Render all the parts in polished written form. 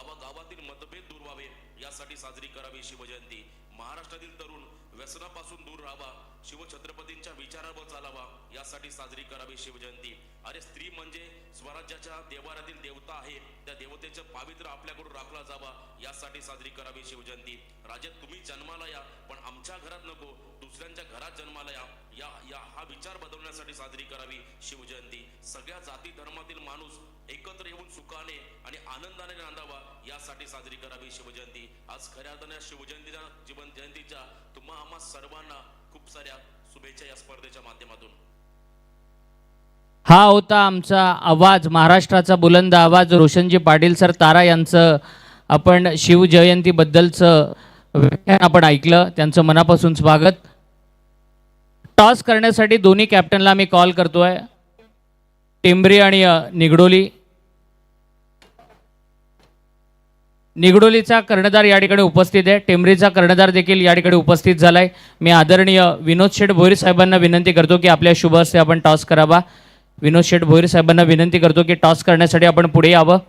गावागावातील मतभेद दूर व्हावे यासाठी साजरी करावी शिवजयंती। महाराष्ट्रातील तरुण व्यसनापासून दूर राहावा, शिवछत्रपतींच्या विचारावर चालावा यासाठी साजरी करावी शिवजयंती। अरे स्त्री म्हणजे स्वराज्याच्या देवाऱ्यातील देवता आहे, त्या देवतेचं पावित्र्य आपल्याकडून राखला जावा यासाठी साजरी करावी शिवजयंती। राजे तुम्ही जन्माला या पण आमच्या घरात नको, दुसऱ्यांच्या घरात जन्माला या हा विचार बदलण्यासाठी साजरी करावी शिवजयंती। सगळ्या जाती धर्मातील माणूस एकत्र येऊन सुखाने आणि आनंदाने नांदावा यासाठी साजरी करावी शिवजयंती। आज खऱ्या अर्थाने शिवजयंतीच्या जीवन जयंतीच्या तुम्हा आम्हा सर्वांना खूप साऱ्या शुभेच्छा या स्पर्धेच्या माध्यमातून। हा होता आमचा आवाज, महाराष्ट्राचा बुलंद आवाज रोशनजी पाटील सर तारा यांचं आपण शिवजयंतीबद्दलचं व्याख्यान आपण ऐकलं, त्यांचं मनापासून स्वागत। टॉस करण्यासाठी दोन्ही कॅप्टनला मी कॉल करतोय, टेंबरी आणि निगडोली। निगडोलीचा कर्णधार या ठिकाणी उपस्थित आहे, टेंबरीचा कर्णधार देखील या ठिकाणी उपस्थित झालाय। मी आदरणीय विनोद शेठ भोईर साहेबांना विनंती करतो की आपल्या शुभ हस्ते आपण टॉस करावा। विनोद शेठ भोईर साहेबांना विनंती करतो की टॉस करण्यासाठी आपण पुढे यावं।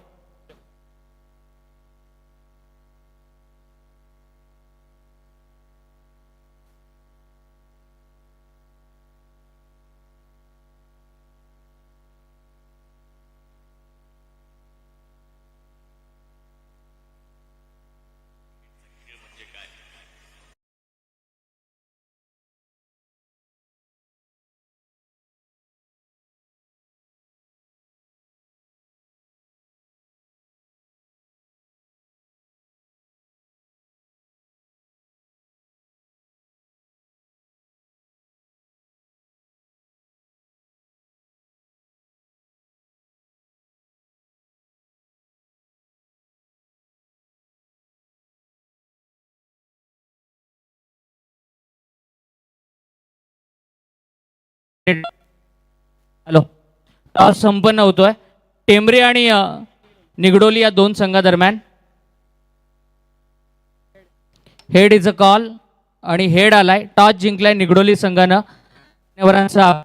हॅलो, टॉस संपन्न होतोय। टेंबरी आणि निगडोली या दोन संघादरम्यान हेड इज अ कॉल आणि हेड आलाय। टॉस जिंकलाय निगडोली संघानं। मान्यवरांचा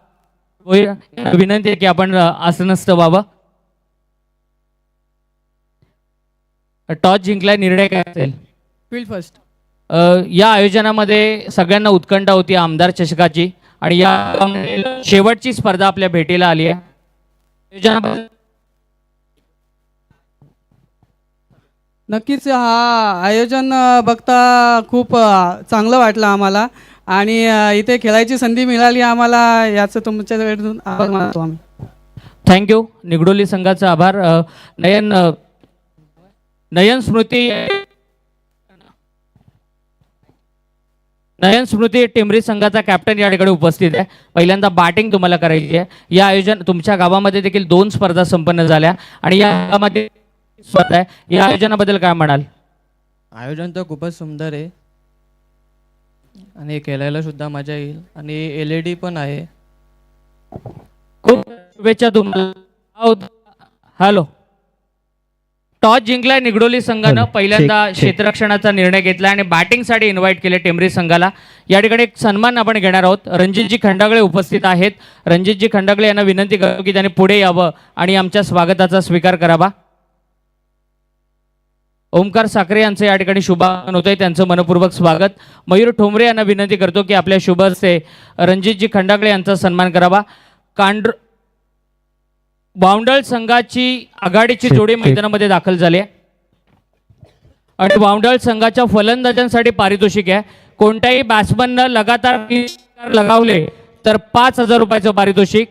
विनंती आहे की आपण आसनस्थ व्हावं। टॉस जिंकलाय, निर्णय काय असेल? Field first. या आयोजनामध्ये सगळ्यांना उत्कंठा होती आमदार चषकाची आणि या शेवटची स्पर्धा आपल्या भेटीला आली आहे। नक्कीच हा आयोजन बघता खूप चांगलं वाटलं आम्हाला आणि इथे खेळायची संधी मिळाली आम्हाला, याचं तुमच्याकडून आभार मानतो आम्ही। थँक्यू। निगडोली संघाचा आभार। नयन स्मृती टेंबरी संघाचा कॅप्टन या ठिकाणी उपस्थित आहे। पहिल्यांदा बॅटिंग तुम्हाला करायची आहे। या आयोजन तुमच्या गावामध्ये देखील 2 स्पर्धा संपन्न झाल्या आणि या गावामध्ये स्पर्धा आहे, या आयोजनाबद्दल काय म्हणाल? आयोजन तर खूपच सुंदर आहे आणि खेळायला सुद्धा मजा येईल आणि LED पण आहे। खूप शुभेच्छा तुम्हाला। हॅलो, टॉस जिंकलाय निगडोली संघानं। पहिल्यांदा क्षेत्ररक्षणाचा निर्णय घेतला आणि बॅटिंगसाठी इन्व्हाइट केले टेंबरी संघाला। या ठिकाणी एक सन्मान आपण घेणार आहोत। रणजितजी खंडागळे उपस्थित आहेत। रणजितजी खंडागळे यांना विनंती करतो की त्यांनी पुढे यावं आणि आमच्या स्वागताचा स्वीकार करावा। ओमकार साखरे यांचं या ठिकाणी शुभागमन होतंय, त्यांचं मनपूर्वक स्वागत। मयूर ठोंबरे यांना विनंती करतो की आपल्या शुभ हस्ते रणजितजी खंडागळे यांचा सन्मान करावा। वावंडळ संघाची आघाडीची जोडी मैदानामध्ये दाखल झाली आहे आणि वावंडळ संघाच्या फलंदाजांसाठी पारितोषिक आहे। कोणत्याही बॅट्समननं लगातार 3 लगावले तर 5,000 रुपयाचं पारितोषिक,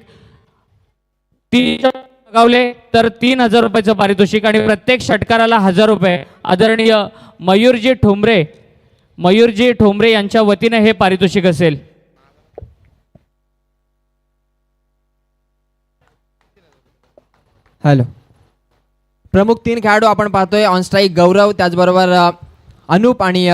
3 लगावले तर 3,000 रुपयाचं पारितोषिक आणि प्रत्येक षटकाराला 1,000 रुपये। आदरणीय मयूरजी ठोंबरे यांच्या वतीने हे पारितोषिक असेल। हॅलो, प्रमुख 3 खेळाडू आपण पाहतोय। ऑन स्ट्राईक गौरव, त्याचबरोबर अनूप आणि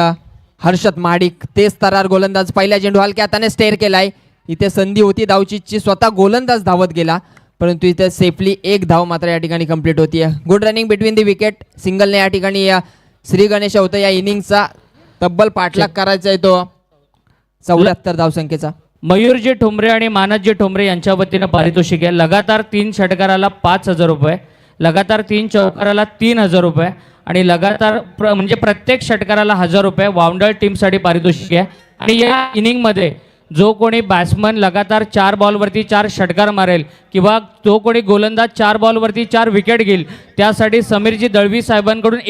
हर्षद माडिक। तेज तरार गोलंदाज। पहिल्या चेंडू हलक्या हाताने स्टेअर केलाय। इथे संधी होती धावचीची, स्वतः गोलंदाज धावत गेला परंतु इथे सेफली 1 धाव मात्र या ठिकाणी कंप्लीट होतीये। Good running between the wicket. सिंगलने या ठिकाणी श्री गणेश होतं या इनिंगचा तब्बल पाठलाग करायचा आहे तो 74 धावसंख्येचा। मयूरजी ठोंबरे आणि मानसजी ठोंबरे यांच्या वतीने पारितोषिक आहे। लगातार 3 षटकाराला 5,000 रुपये, लगातार 3 चौकाराला 3,000 रुपये आणि लगातार म्हणजे प्रत्येक षटकाराला 1000 रुपये वावंडळ टीमसाठी पारितोषिक आहे. आणि या इनिंगमध्ये जो कोणी बॅट्समन लगातार 4 बॉलवरती 4 षटकार मारेल किंवा जो कोणी गोलंदाज 4 बॉलवरती 4 विकेट घेईल त्यासाठी समीरजी दळवी साहेबांकडून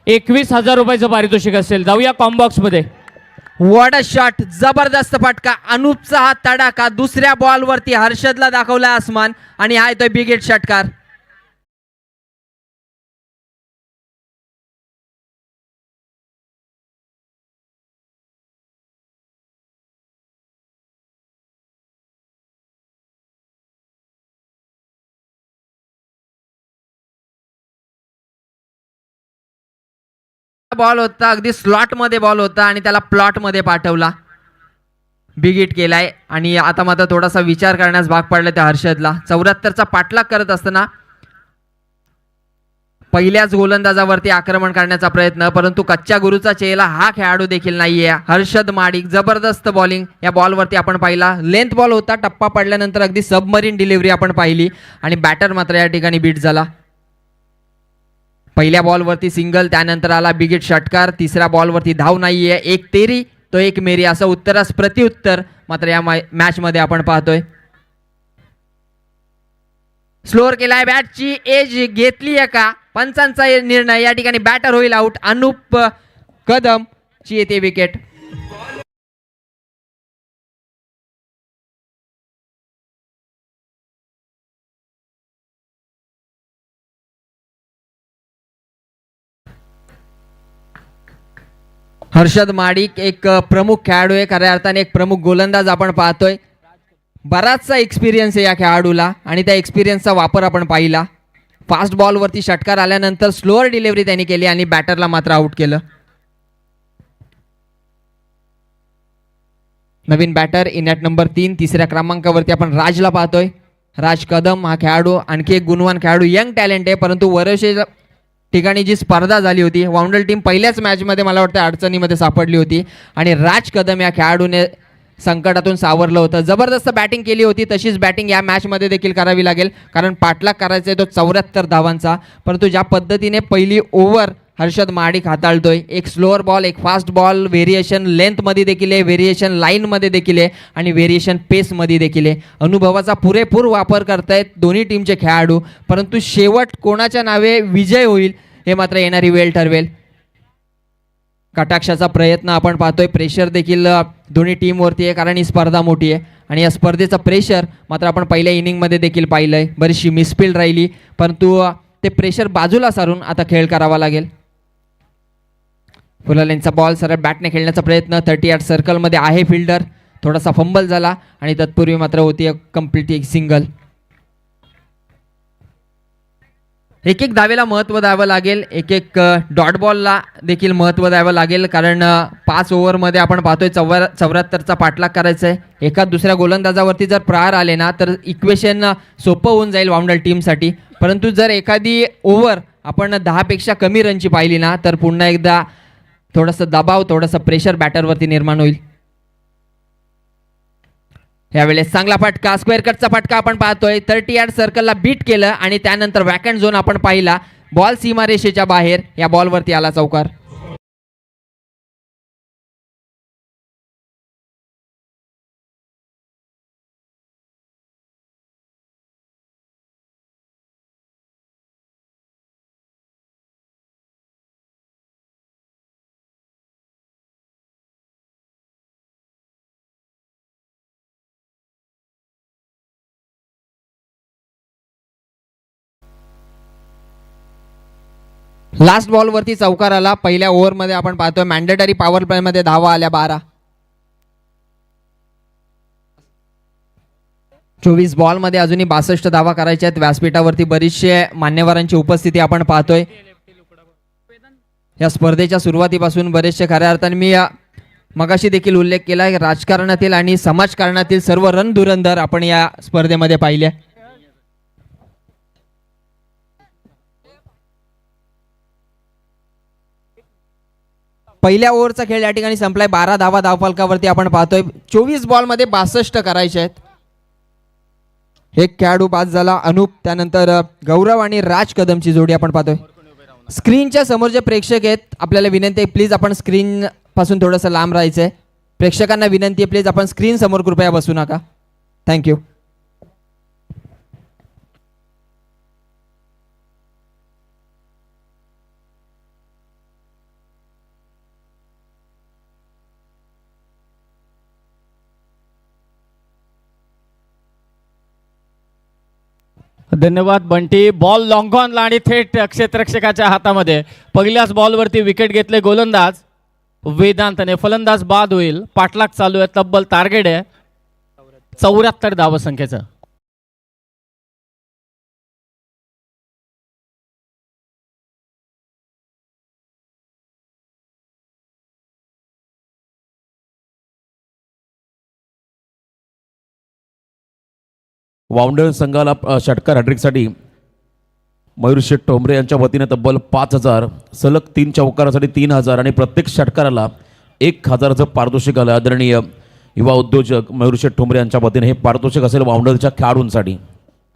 21,000 रुपयाचं पारितोषिक असेल. जाऊया कॉम्बॉक्समध्ये. वॉट अ शॉट, जबरदस्त फटका, अनुपचा हा तडाखा दुसऱ्या बॉलवरती हर्षदला दाखवला आसमान आणि हा येतोय बिग हिट षटकार. बॉल होता, अगदी स्लॉट मध्ये बॉल होता आणि त्याला प्लॉट मध्ये पाठवला, बिग हिट केलाय. आणि आता मात्र थोडासा विचार करण्यास भाग पडला त्या हर्षदला. 74चा पाठलाग करत असताना पहिल्याच गोलंदाजावरती आक्रमण करण्याचा प्रयत्न, परंतु कच्च्या गुरुचा चेहरा हा खेळाडू देखील नाहीये. हर्षद माडिक, जबरदस्त बॉलिंग या बॉलवरती आपण पाहिला. लेंथ बॉल होता, टप्पा पडल्यानंतर अगदी सबमरीन डिलिव्हरी आपण पाहिली आणि बॅटर मात्र या ठिकाणी बीट झाला. पहिल्या बॉलवरती सिंगल, त्यानंतर आला बिग हिट षटकार. तिसऱ्या बॉलवरती धाव नाहीये, एक तेरी तो एक मेरी असं उत्तरास प्रत्युत्तर मात्र या मॅच मध्ये आपण पाहतोय. स्लोअर केलाय, बॅटची एज घेतली आहे का, पंचांचा निर्णय, या ठिकाणी बॅटर होईल आउट. अनुप कदम ची येते विकेट. हर्षद माडिक एक प्रमुख खेळाडू आहे, खऱ्या अर्थाने एक प्रमुख गोलंदाज आपण पाहतोय. बराचसा एक्सपिरियन्स आहे या खेळाडूला आणि त्या एक्सपिरियन्सचा वापर आपण पाहिला. फास्ट बॉलवरती षटकार आल्यानंतर स्लोअर डिलिव्हरी त्यांनी केली आणि बॅटरला मात्र आउट केलं. नवीन बॅटर इन ॲट नंबर 3, तिसऱ्या क्रमांकावरती आपण राजला पाहतोय. राज कदम हा खेळाडू आणखी एक गुणवान खेळाडू, यंग टॅलेंट आहे, परंतु वर्षे ठिकाणी जी स्पर्धा झाली होती वाउंडल टीम पहिल्याच मॅचमध्ये मला वाटतं अडचणीमध्ये सापडली होती आणि राज कदम या खेळाडूने संकटातून सावरलं होतं. जबरदस्त बॅटिंग केली होती, तशीच बॅटिंग या मॅचमध्ये देखील करावी लागेल कारण पाठलाग करायचा आहे तो 74 धावांचा. परंतु ज्या पद्धतीने पहिली ओव्हर हर्षद माडिक हाताळतोय, एक स्लोअर बॉल, एक फास्ट बॉल, व्हेरिएशन लेंथमध्ये देखील आहे, व्हेरिएशन लाईनमध्ये देखील आहे आणि व्हेरिएशन पेसमध्ये देखील आहे. अनुभवाचा पुरेपूर वापर करतायत दोन्ही टीमचे खेळाडू, परंतु शेवट कोणाच्या नावे विजय होईल हे मात्र येणारी वेळ ठरवेल. कटाक्षाचा प्रयत्न आपण पाहतोय, प्रेशर देखील दोन्ही टीमवरती आहे कारण ही स्पर्धा मोठी आहे आणि या स्पर्धेचं प्रेशर मात्र आपण पहिल्या इनिंगमध्ये देखील पाहिलंय. बरीचशी मिसफील्ड राहिली, परंतु ते प्रेशर बाजूला सारून आता खेळ करावा लागेल. फुलालेंचा बॉल सरळ बॅटने खेळण्याचा प्रयत्न, 38 सर्कलमध्ये आहे फिल्डर, थोडासा फंबल झाला आणि तत्पूर्वी मात्र होती कम्प्लीट एक सिंगल. एक एक धावेला महत्त्व द्यावं लागेल, एक एक डॉट बॉलला देखील महत्त्व द्यावं लागेल कारण 5 ओव्हरमध्ये आपण पाहतोय 74चा पाठलाग करायचा आहे. एका दुसऱ्या गोलंदाजावरती जर प्रहार आले ना तर इक्वेशन सोपं होऊन जाईल वाउंडल टीमसाठी, परंतु जर एखादी ओव्हर आपण 10 पेक्षा कमी रनची पाहिली ना तर पुन्हा एकदा थोडंसं दबाव, थोडंसं प्रेशर बॅटरवरती निर्माण होईल. यावेळेस चांगला फटका, स्क्वेअर कटचा फटका आपण पाहतोय. 38 सर्कलला बीट केलं आणि त्यानंतर वॅकंट झोन आपण पाहिला, बॉल सीमारेषेच्या बाहेर, या बॉलवरती आला चौकार. लास्ट बॉलवरती चौकार आला. पहिल्या ओव्हरमध्ये आपण पाहतोय मॅन्डेटरी पॉवर प्लेमध्ये धावा आल्या 12. 24 बॉलमध्ये अजूनही 62 धावा करायच्या आहेत. व्यासपीठावरती बरीचशे मान्यवरांची उपस्थिती आपण पाहतोय. या स्पर्धेच्या सुरुवातीपासून बरेचसे खऱ्या अर्थाने मी मगाशी देखील उल्लेख केला, राजकारणातील आणि समाजकारणातील सर्व रणधुरंधर आपण या स्पर्धेमध्ये पाहिले. पहिल्या ओव्हरचा खेळ या ठिकाणी संपलाय. 12 धावा धावफलकावरती आपण पाहतोय. 24 बॉलमध्ये 62 करायचे आहेत. एक खेळाडू बाद झाला, अनुप, त्यानंतर गौरव आणि राज कदमची जोडी आपण पाहतोय. स्क्रीनच्या समोर जे प्रेक्षक आहेत आपल्याला विनंती आहे प्लीज आपण स्क्रीन पासून थोडंसं लांब राहायचं आहे. प्रेक्षकांना विनंती आहे प्लीज आपण स्क्रीन समोर कृपया बसू नका. थँक्यू. धन्यवाद बंटी. बॉल लॉंग ऑनला आणि थेट क्षेत्ररक्षकाच्या हातामध्ये. पहिल्याच बॉलवरती विकेट घेतले गोलंदाज वेदांतने. फलंदाज बाद होईल. पाठलाग चालू आहे. तब्बल टार्गेट आहे 74 धावसंख्येचं. वाउंडर संघाला षटकार हॅट्रिकसाठी मयूरशेठ ठोंबरे यांच्या वतीने तब्बल 5,000, सलग 3 चौकारासाठी 3,000 आणि प्रत्येक षटकाराला 1,000चं पारितोषिक आलं. आदरणीय युवा उद्योजक मयूरशेठ ठोंबरे यांच्या वतीने हे पारितोषिक असेल वाउंडरच्या खेळाडूंसाठी.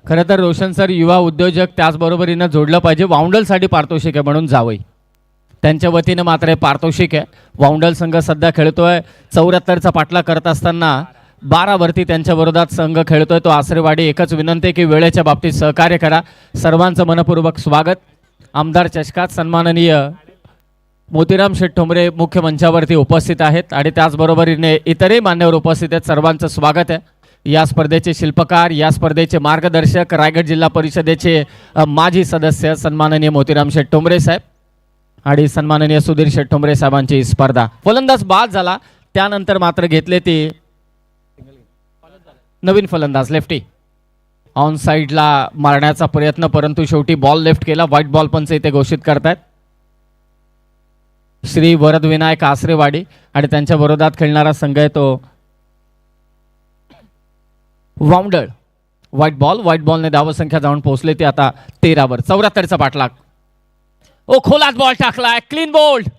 खरं तर रोशन सर युवा उद्योजक त्याचबरोबरीनं जोडलं पाहिजे. वाउंडलसाठी पारितोषिक आहे म्हणून जावई. त्यांच्या वतीनं मात्र हे पारितोषिक आहे. वाउंडल संघ सध्या खेळतोय 74चा पाठलाग करत असताना 12 वरती त्यांच्या विरोधात संघ खेळतोय तो आसरेवाडी. एकच विनंती की वेळेच्या बाबतीत सहकार्य करा. सर्वांचं मनपूर्वक स्वागत. आमदार चषकात सन्माननीय मोतीराम शेठ ठोंबरे मुख्य मंचावरती उपस्थित आहेत आणि त्याचबरोबरीने इतरही मान्यवर उपस्थित आहेत. सर्वांचं स्वागत आहे. या स्पर्धेचे शिल्पकार, या स्पर्धेचे मार्गदर्शक, रायगड जिल्हा परिषदेचे माजी सदस्य सन्माननीय मोतीराम शेठ ठोंबरे साहेब आणि सन्माननीय सुधीर शेठ ठोंबरे साहेबांची स्पर्धा. फलंदाज बाद झाला. त्यानंतर मात्र घेतले ती नवीन फलंदाज लेफ्टी. ऑन साईडला मारण्याचा प्रयत्न परंतु शेवटी बॉल लेफ्ट केला. व्हाईट बॉल पंच इथे घोषित करतायत श्री वरद विनायक आसरेवाडी आणि त्यांच्या विरोधात खेळणारा संघ आहे तो वाउंडळ. व्हाईट बॉलने धावसंख्या जाऊन पोहोचले ती आता 13वर. 74चा पाठलाग. ओ खोलात बॉल टाकलाय. Clean bowled.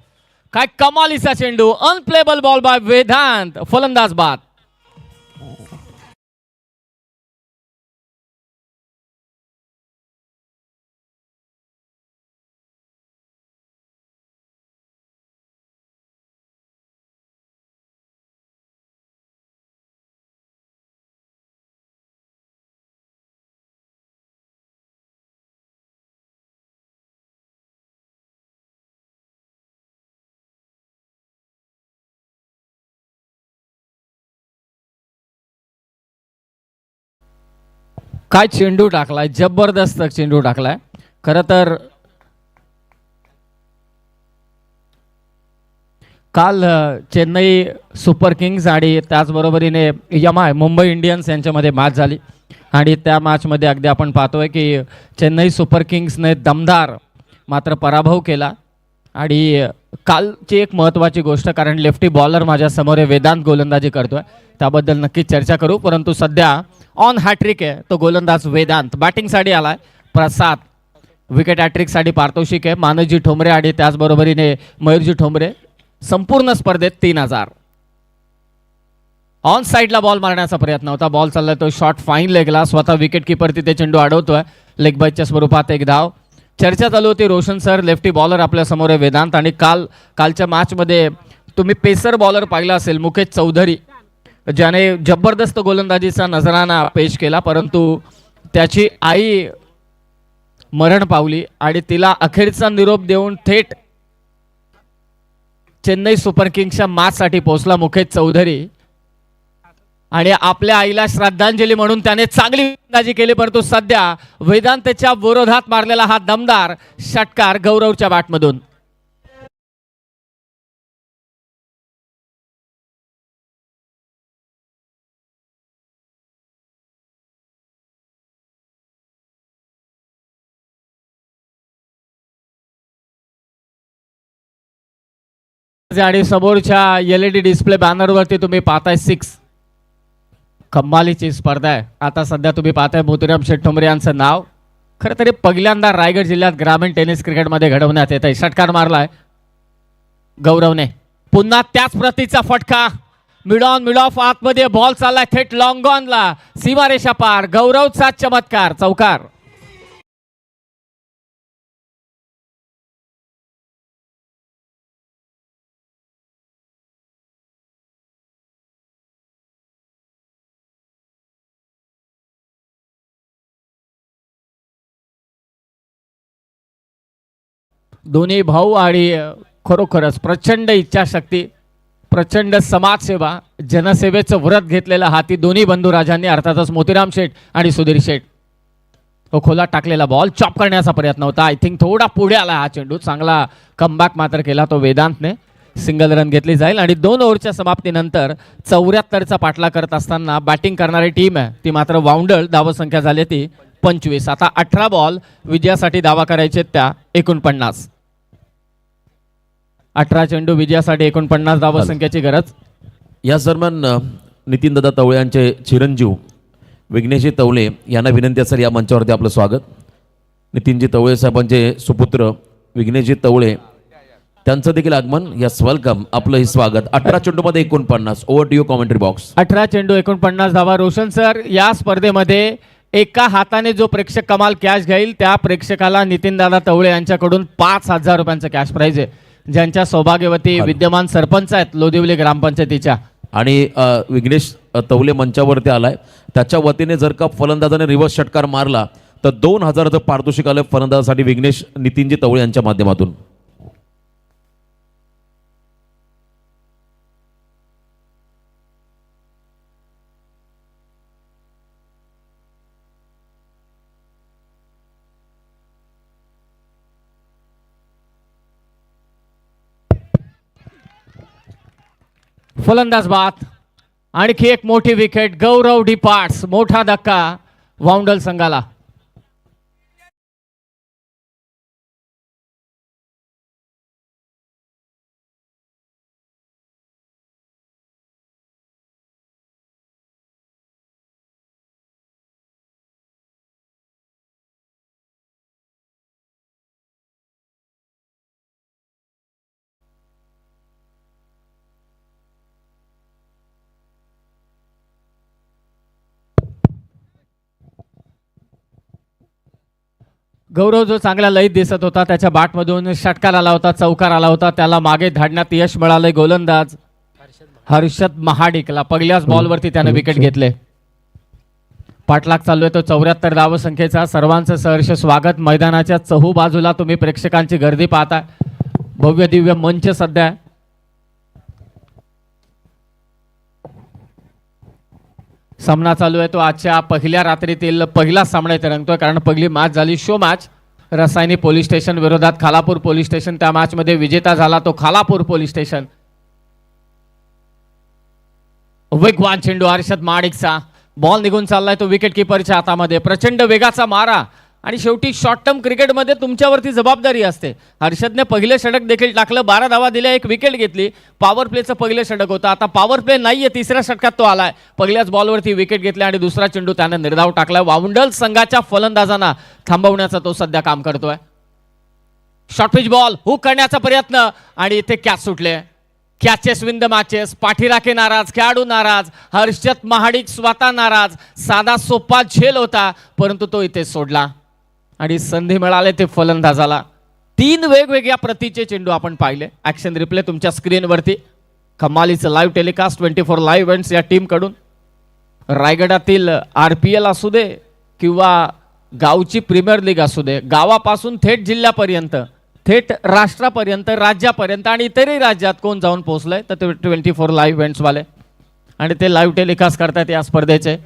काय कमालीचा चेंडू. Unplayable ball by Vedant. फलंदाज बाद. काय चेंडू टाकलाय. जबरदस्त चेंडू टाकलाय. खरं तर काल चेन्नई सुपर किंग्स आणि त्याचबरोबरीने मुंबई इंडियन्स यांच्यामध्ये मॅच झाली आणि त्या मॅचमध्ये अगदी आपण पाहतोय की चेन्नई सुपर किंग्सने दमदार मात्र पराभव केला. आणि कालची एक महत्त्वाची गोष्ट, कारण लेफ्टी बॉलर माझ्यासमोर वेदांत गोलंदाजी करतोय, त्याबद्दल नक्कीच चर्चा करू. परंतु सध्या ऑन हॅट्रिक आहे तो गोलंदाज वेदांत. बॅटिंगसाठी आलाय प्रसाद. विकेट हॅट्रिकसाठी पारितोषिक आहे मानवजी ठोंबरे आणि त्याचबरोबरीने मयूरजी ठोंबरे. संपूर्ण स्पर्धेत 3,000. ऑन साईडला बॉल मारण्याचा प्रयत्न होता. बॉल चाललाय तो शॉट फाईन लेगला. स्वतः विकेट किपर तिथे चेंडू अडवतोय. लेग बायच्या स्वरूपात एक धाव. चर्चा चालू होती रोशन सर लेफ्टी बॉलर आपल्या समोर आहे वेदांत. आणि कालच्या मॅचमध्ये तुम्ही पेसर बॉलर पाहिला असेल मुकेश चौधरी, ज्याने जबरदस्त गोलंदाजीचा नजराना पेश केला, परंतु त्याची आई मरण पावली आणि तिला अखेरचा निरोप देऊन थेट चेन्नई सुपर किंग्सच्या मॅचसाठी पोहोचला मुकेश चौधरी. आणि आपल्या आईला श्रद्धांजली म्हणून त्याने चांगली गोलंदाजी केली. परंतु सध्या वेदांतच्या विरोधात मारलेला हा दमदार षटकार गौरवच्या बॅटमधून. आणि समोरच्या LED डिस्प्ले बॅनरवरती तुम्ही पाहताय 6. कमालीची स्पर्धा आहे. आता सध्या तुम्ही पाहताय मोतीराम शेठ ठोंबरे यांचं नाव खरं तरी पहिल्यांदा रायगड जिल्ह्यात ग्रामीण टेनिस क्रिकेटमध्ये घडवण्यात येत आहे. षटकार मारलाय गौरवने. पुन्हा त्याच प्रतीचा फटका. मिड ऑफ आतमध्ये बॉल चाललाय थेट लॉंग ऑनला. सीमारेषा पार. गौरवचा चमत्कार. चौकार. दोन्ही भाऊ आणि खरोखरच प्रचंड इच्छाशक्ती, प्रचंड समाजसेवा, जनसेवेचं व्रत घेतलेला हाती दोन्ही बंधुराजांनी, अर्थातच मोतीराम शेठ आणि सुधीर शेठ. तो खोला टाकलेला बॉल चॉप करण्याचा प्रयत्न होता. आय थिंक थोडा पुढे आला हा चेंडू. चांगला कमबॅक मात्र केला तो वेदांतने. सिंगल रन घेतली जाईल आणि 2 ओव्हरच्या समाप्तीनंतर 74चा पाठलाग करत असताना बॅटिंग करणारी टीम आहे ती मात्र वाउंडल. धावसंख्या झाली ती 25. आता 18 बॉल विजयासाठी धावा करायचे त्या 49. 18 चेंडू विजयासाठी 49 धावसंख्येची गरज. या दरम्यान नितीन दादा तवळे यांचे चिरंजीव विघ्नेशजी तवले यांना विनंती असेल या मंचावरती आपलं स्वागत. नितीनजी तवळे साहेबांचे सुपुत्र विघ्नेशजी तवळे त्यांचं देखील आगमन. यस वेलकम, आपलं हे स्वागत. 18 चेंडूमध्ये 49. Over to you commentary box. 18 चेंडू 49 धावा. रोशन सर, या स्पर्धेमध्ये एका हाताने जो प्रेक्षक कमाल कॅश घेईल त्या प्रेक्षकाला नितीनदादा तवळे यांच्याकडून 5,000 रुपयांचं कॅश प्राइज आहे, ज्यांच्या सौभाग्यवती विद्यमान सरपंच आहेत लोदिवली ग्रामपंचायतीच्या. आणि विघ्नेश तवले मंचावरती आलाय. त्याच्या वतीने जर का फलंदाजाने रिव्हर्स षटकार मारला तर 2,000चं पारितोषिक आलं फलंदाजासाठी विघ्नेश नितीनजी तवळे यांच्या माध्यमातून. फलंदाज बाद. आणखी एक मोठी विकेट. गौरव डिपार्ट्स. मोठा धक्का वाउंडल संघाला. गौरव जो चांगला लयीत दिसत होता, त्याच्या बॅटमधून षटकार आला होता, चौकार आला होता, त्याला मागे धाडण्यात यश मिळालंय. गोलंदाज हर्षद महाडिकला पहिल्याच बॉलवरती त्याने विकेट घेतले. पाठलाग चालू आहे तो 74 धावसंख्येचा. सर्वांचं सहर्ष स्वागत. मैदानाच्या चहू बाजूला तुम्ही प्रेक्षकांची गर्दी पाहताय. भव्य दिव्य मंच सध्या. सामना चालू आहे तो आजच्या पहिल्या रात्रीतील पहिला सामना इथे रंगतोय, कारण पहिली मॅच झाली show match. Rasayani police station विरोधात खालापूर पोलीस स्टेशन. त्या मॅच मध्ये विजेता झाला तो खालापूर पोलीस स्टेशन. वेगवान चेंडू हर्षद महाडिकचा. बॉल निघून चाललाय तो विकेट किपरच्या हातामध्ये. प्रचंड वेगाचा मारा आणि शेवटी शॉर्ट टर्म क्रिकेटमध्ये तुमच्यावरती जबाबदारी असते. हर्षदने पहिले षटक देखील टाकलं, 12 धावा दिल्या, 1 विकेट घेतली. पॉवर प्लेचं पहिलं षटक होतं. आता पॉवर प्ले नाहीये, तिसऱ्या षटकात तो आलाय. पहिल्याच बॉलवरती विकेट घेतली आणि दुसरा चेंडू त्याने निर्धाव टाकलाय. वाउंडल संघाच्या फलंदाजांना थांबवण्याचा तो सध्या काम करतोय. शॉर्ट पिच बॉल हुक करण्याचा प्रयत्न आणि इथे कॅच सुटले. Catches win the matches. पाठीराखे नाराज, खेळाडू नाराज, हर्षद महाडिक स्वतः नाराज. साधा सोपा झेल होता परंतु तो इथे सोडला आणि संधी मिळाले ते फलंदाजाला. 3 वेगवेगळ्या प्रतीचे चेंडू आपण पाहिले. ऍक्शन रिप्ले तुमच्या स्क्रीनवरती. कमालीचं लाईव्ह टेलिकास्ट 24 लाईव्ह इव्हेंट्स या टीमकडून. रायगडातील RPL असू दे किंवा गावची प्रीमियर लीग असू दे, गावापासून थेट जिल्ह्यापर्यंत, थेट राष्ट्रापर्यंत, राज्यापर्यंत आणि इतरही राज्यात कोण जाऊन पोहोचलंय तर ते 24 लाईव्ह इव्हेंट्स वाले. आणि ते लाईव्ह टेलिकास्ट करतात या स्पर्धेचे.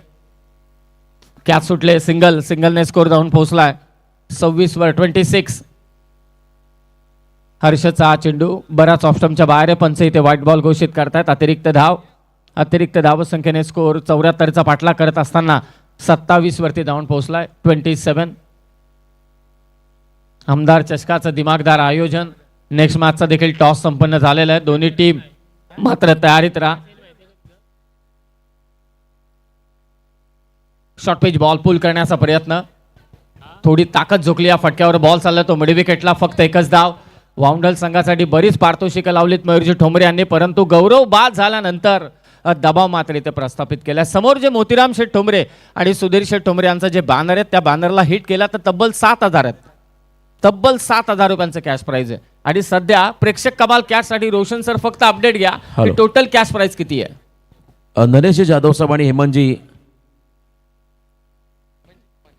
कॅच सुटले. सिंगलने स्कोर जाऊन पोहोचलाय 26 वर 26. हर्षदचा हा चेंडू बराच ऑफस्टमच्या बाहेर आहे. पंच इथे व्हाईट बॉल घोषित करतायत. अतिरिक्त धावसंख्येने स्कोर 74चा पाठलाग करत असताना 27 वरती जाऊन पोहोचलाय 27. आमदार चषकाचं दिमागदार आयोजन. नेक्स्ट मॅचचा देखील टॉस संपन्न झालेला आहे. दोन्ही टीम मात्र तयारीत राहा. शॉर्ट पिच बॉल पुल करण्याचा प्रयत्न. थोडी ताकद झोकली या फटक्यावर. बॉल चालला तो मिड विकेटला. फक्त 1च धाव. वाउंडल संघासाठी बरीच पारितोषिकं लावलीत मयूरजी ठोंबरे यांनी, परंतु गौरव बाद झाल्यानंतर दबाव मात्र इथे प्रस्थापित केला. समोर जे मोतीराम शेठ ठोंबरे आणि सुधीर शेठ ठोंबरे यांचं जे बॅनर आहे त्या बॅनरला हिट केला तर तब्बल 7,000 आहेत. तब्बल 7,000 रुपयांचं कॅश प्राइज आहे. आणि सध्या प्रेक्षक कमाल कॅश साठी रोशन सर फक्त अपडेट घ्या की टोटल कॅश प्राइस किती आहे. नरेश जाधव साहेब आणि हेमंतजी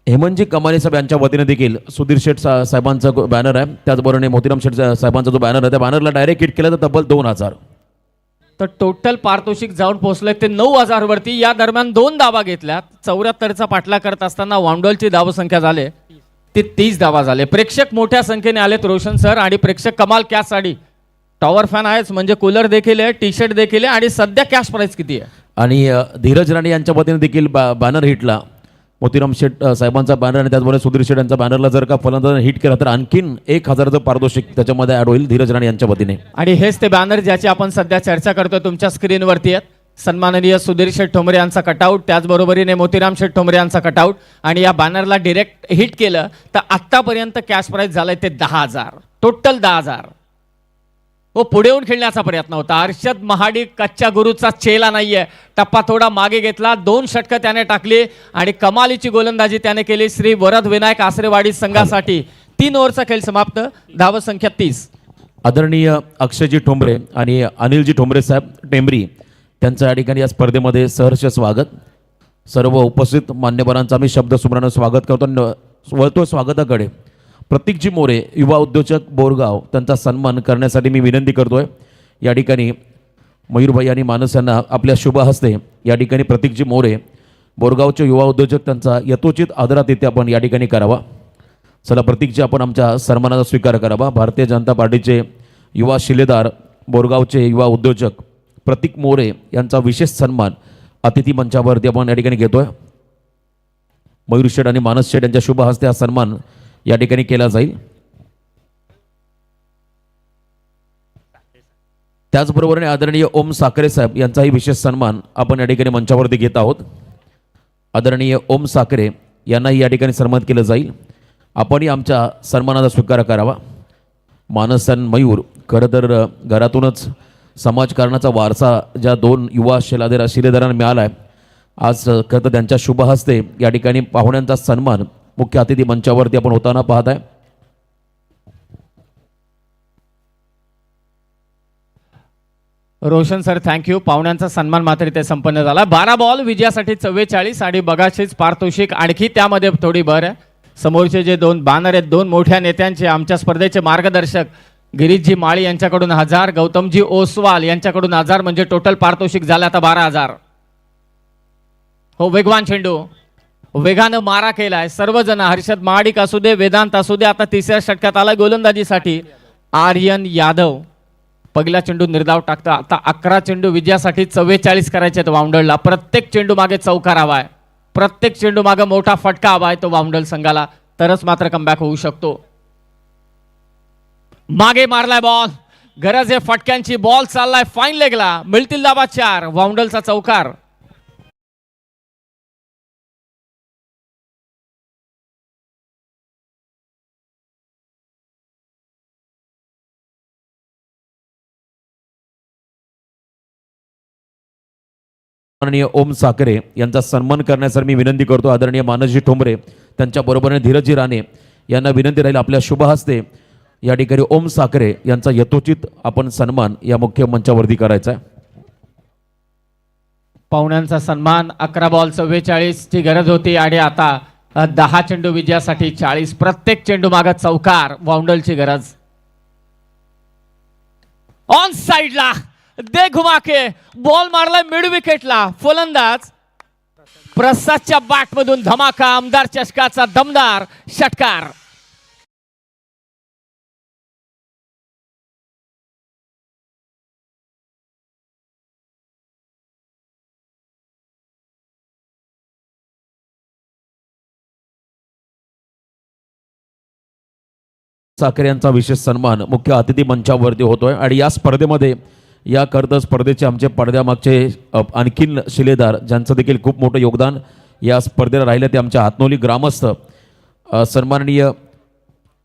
हेमंतजी कमाले साहेब यांच्या वतीने देखील सुधीर शेठ साहेबांचा बॅनर आहे, त्याचबरोबर मोतीराम शेठ साहेबांचा जो बॅनर आहे त्या बॅनरला डायरेक्ट हिट केला तर तब्बल 2000. तर टोटल पारितोषिक जाऊन पोहोचले ते 9000 वरती. या दरम्यान 2 धावा घेतल्यात. 74चा पाठलाग करत असताना वामडोलची धावसंख्या झाले ते 30 धावा झाले. प्रेक्षक मोठ्या संख्येने आलेत रोशन सर, आणि प्रेक्षक कमाल कॅश साठी टॉवर फॅन आहेच, म्हणजे कूलर देखील आहे, टी शर्ट देखील आहे, आणि सध्या कॅश प्राइस किती आहे? आणि धीरज राणे यांच्या वतीने देखील बॅनर हिटला. मोतीराम शेठ साहेबांचा बॅनर आणि त्याचबरोबर सुधीर शेठ यांचा बॅनरला जर का फलंदाजाने हिट केला तर आणखीन 1000चं पारितोषिक त्याच्यामध्ये ऍड होईल धीरज राणे यांच्या वतीने. आणि हेच ते बॅनर ज्याची आपण सध्या चर्चा करतोय तुमच्या स्क्रीनवरती आहेत. सन्माननीय सुधीर शेठ ठोंबरे यांचा कटआउट, त्याचबरोबरीने मोतीराम शेठ ठोंबरे यांचा कटआउट, आणि या बॅनरला डिरेक्ट हिट केलं तर आतापर्यंत कॅश प्राइस झालंय ते 10,000, टोटल 10,000. हो, पुढे येऊन खेळण्याचा प्रयत्न होता. हर्षद महाडिक कच्च्या गुरुचा चेला नाहीये. टप्पा थोडा मागे घेतला, 2 षटकं त्याने टाकली आणि कमालीची गोलंदाजी त्याने केली श्री वरद विनायक आसरेवाडी संघासाठी. 3 ओव्हरचा खेळ समाप्त, धावसंख्या 30. आदरणीय अक्षयजी ठोंबरे आणि अनिलजी ठोंबरे साहेब टेंबरी त्यांचं या ठिकाणी या स्पर्धेमध्ये सहर्ष स्वागत. सर्व उपस्थित मान्यवरांचा आम्ही शब्दसुमरानं स्वागत करतो. वळतो स्वागताकडे प्रतीकजी मोरे युवा उद्योजक बोरगाव, त्यांचा सन्मान करण्यासाठी मी विनंती करतोय. या ठिकाणी मयूरभाई आणि मानस यांना आपल्या शुभ हस्ते या ठिकाणी प्रतीकजी मोरे बोरगावचे युवा उद्योजक त्यांचा यथोचित आदरातिथ्य आपण या ठिकाणी करावा. चला प्रतीकजी, आपण आमच्या सन्मानाचा स्वीकार करावा. भारतीय जनता पार्टीचे युवा शिलेदार बोरगावचे युवा उद्योजक प्रतीक मोरे यांचा विशेष सन्मान अतिथी मंचावरती आपण या ठिकाणी घेतोय. मयूर शेठ आणि मानस शेठ यांच्या शुभ हस्ते हा सन्मान या ठिकाणी केला जाईल. त्याचबरोबर आदरणीय ओम साखरे साहेब यांचाही विशेष सन्मान आपण या ठिकाणी मंचावरती घेत आहोत. आदरणीय ओम साखरे यांनाही या ठिकाणी सन्मानित केलं जाईल. आपणही आमच्या सन्मानाचा स्वीकार करावा. मानस आणि मयूर खरं तर घरातूनच समाजकारणाचा वारसा ज्या 2 युवा शिलेदारांना मिळाला आहे, आज खरं तर त्यांच्या शुभ हस्ते या ठिकाणी पाहुण्यांचा सन्मान मुख्य अतिथी मंचावरती आपण होताना पाहत आहे. Roshan sir thank you. पाहुण्यांचा सन्मान मात्र इथे संपन्न झाला. 12 बॉल विजयासाठी 44 आणि बघाशीच पारितोषिक आणखी त्यामध्ये थोडी भर आहे. समोरचे जे 2 बॅनर आहेत 2 मोठ्या नेत्यांचे, आमच्या स्पर्धेचे मार्गदर्शक गिरीशजी माळी यांच्याकडून 1000, गौतमजी ओसवाल यांच्याकडून 1000, म्हणजे टोटल पारितोषिक झालं आता 12,000. हो, वेगवान चेंडू, वेगानं मारा केलाय सर्वजण. हर्षद महाडिक असू दे, वेदांत असू दे, आता 3ऱ्या षटकात आला गोलंदाजीसाठी आर्यन यादव. पहिला चेंडू निर्धाव टाकता. आता 11 चेंडू विजयासाठी 44 करायचे आहेत वामडलला. प्रत्येक चेंडू मागे चौकार हवाय, प्रत्येक चेंडू मागे मोठा फटका हवाय तो वामडल संघाला, तरच मात्र कमबॅक होऊ शकतो. मागे मारलाय बॉल, गरज आहे फटक्यांची. बॉल चाललाय फाईन लेगला, मिळतील धावा 4. वामडलचा चौकार. आदरणीय ओम साखरे यांचा सन्मान करण्यासाठी मी विनंती करतो. आदरणीय मानसजी ठोंबरे त्यांच्या बरोबरीने धीरजजी राणे यांना विनंती राहील आपल्या शुभ हस्ते या ठिकाणी ओम साखरे यांचा यथोचित आपण सन्मान या मुख्य मंचावरती करायचा आहे. पाहुण्यांचा सन्मान. 11 बॉल 44 ची गरज होती आणि आता 10 चेंडू विजयासाठी 40. प्रत्येक चेंडू मागे चौकार, वाउंडलची गरज. ऑन साइडला दे घुमा के बॉल मारलाय मिड विकेटला. फलंदाज प्रसादच्या बॅट मधून धमाका, आमदार चषकाचा दमदार षटकार. साखरे यांचा विशेष सन्मान मुख्य अतिथी मंचावरती होतोय. आणि या स्पर्धेमध्ये याकरता स्पर्धेचे आमचे पडद्यामागचे आणखीन शिलेदार ज्यांचं देखील खूप मोठं योगदान या स्पर्धेला राहिलं ते आमच्या हातनोली ग्रामस्थ सन्माननीय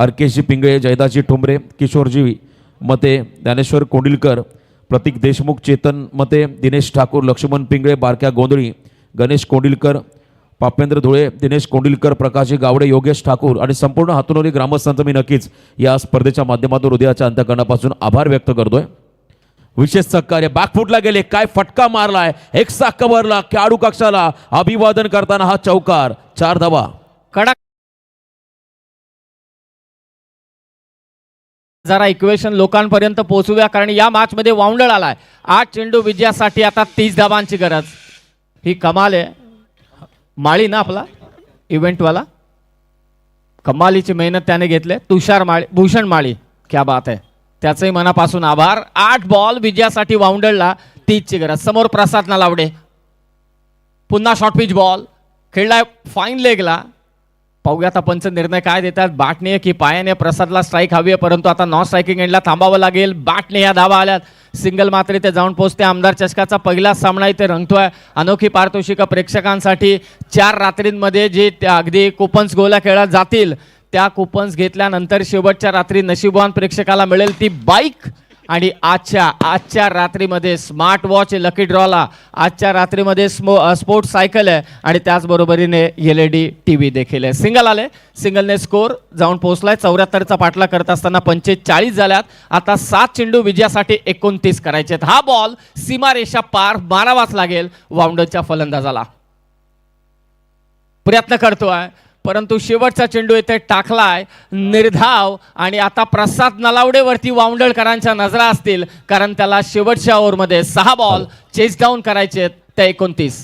अर्केशजी पिंगळे, जयदासजी ठोंबरे, किशोरजी मते, ज्ञानेश्वर कोंडिलकर, प्रतीक देशमुख, चेतन मते, दिनेश ठाकूर, लक्ष्मण पिंगळे, बारक्या गोंधळी, गणेश कोंडिलकर, पापेंद्र धुळे, दिनेश कोंडिलकर, प्रकाशजी गावडे, योगेश ठाकूर आणि संपूर्ण हातनोली ग्रामस्थांचं मी नक्कीच या स्पर्धेच्या माध्यमातून हृदयाच्या अंतःकरणापासून आभार व्यक्त करतोय. विशेष सहकार्य बॅकफुटला गेले, काय फटका मारलाय, एक कव्हरला, खेळाडू कक्षाला अभिवादन करताना हा चौकार. 4 धावा. कडक जरा इक्वेशन लोकांपर्यंत पोहोचूया, कारण या मॅच मध्ये वाउंडर आलाय. 8 चेंडू विजयासाठी आता 30 धावांची गरज. ही कमाल आहे. माळी ना आपला इव्हेंटवाला, कमालीची मेहनत त्याने घेतले. तुषार माळी, भूषण माळी, क्या बात आहे. त्याचंही मनापासून आभार. 8 बॉल विजयासाठी वाउंडरला 30 ची गरज. समोर प्रसाद नलावडे, पुन्हा शॉर्ट पिच बॉल खेळलाय फाईन लेगला. पाहूया आता पंच निर्णय काय देतात. बॅटने की पायाने प्रसादला स्ट्राईक हवी आहे, परंतु आता नॉन स्ट्रायकिंग एंडला थांबावं लागेल. बॅटने या धावा आल्यात. सिंगल मात्र इथे जाऊन पोहोचते. आमदार चषकाचा पहिला सामना इथे रंगतोय. अनोखी पारितोषिक प्रेक्षकांसाठी 4 रात्रींमध्ये जे अगदी कुपन्स गोला खेळत जातील, त्या कुपन्स घेतल्यानंतर शेवटच्या रात्री नशीबवान प्रेक्षकाला मिळेल ती बाईक. आणि आजच्या रात्रीमध्ये स्मार्ट वॉच लकी ड्रॉला, आजच्या रात्रीमध्ये स्पोर्ट्स सायकल आहे आणि त्याचबरोबरीने LED TV देखील आहे. सिंगल आले, सिंगलने स्कोर जाऊन पोहोचलाय. 74चा पाठला करत असताना 45 झाल्यात. आता 7 चेंडू विजयासाठी 29 करायचे आहेत. हा बॉल सीमारेषा पार मारावाच लागेल वाउंडरच्या फलंदाजाला. प्रयत्न करतोय, परंतु शेवटचा चेंडू इथे टाकलाय निर्धाव. आणि आता प्रसाद नलावडेवरती वाउंडळकरांच्या नजरा असतील, कारण त्याला शेवटच्या ओव्हरमध्ये 6 बॉल चेस डाऊन करायचे आहेत. त्या 29.